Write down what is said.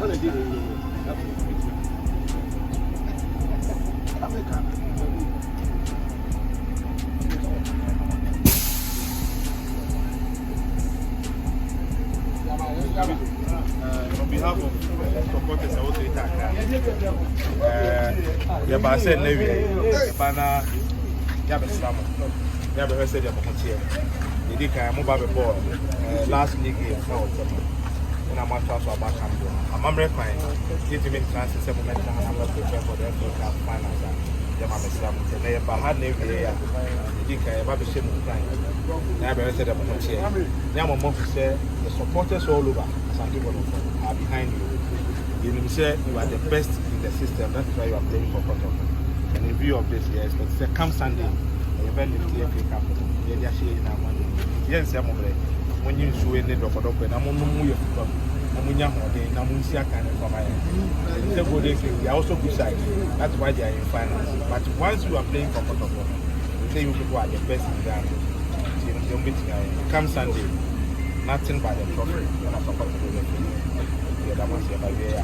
On behalf of supporters, I want to thank you. I said, Navy, Bana, Yabasam, never said you're here. You did a mobile ball last league in South. And I'm not sure about Campbell. I'm American. Give me chances a moment, and I'm not prepared for the FA Cup finals. Yamam, and I had Navy here. You did a Baby Shim time. Never said about here. Yamam said the supporters all over. Some people are behind you. You know, say you are the best in the system. That's why you are playing for Kotoko. And in view of this, yes, but say come Sunday, event in the FA Cup. They are sharing our money. Yes, I'm over. When you show in the Kotoko, I'm on the move. I'm on your day. I'm on the kind of my end. They are also good side. That's why they are in finals. But once you are playing for Kotoko, you say you people are the best in the game. You know, come Sunday. Nothing but the trophy. And I forgot to do it. The other ones here by way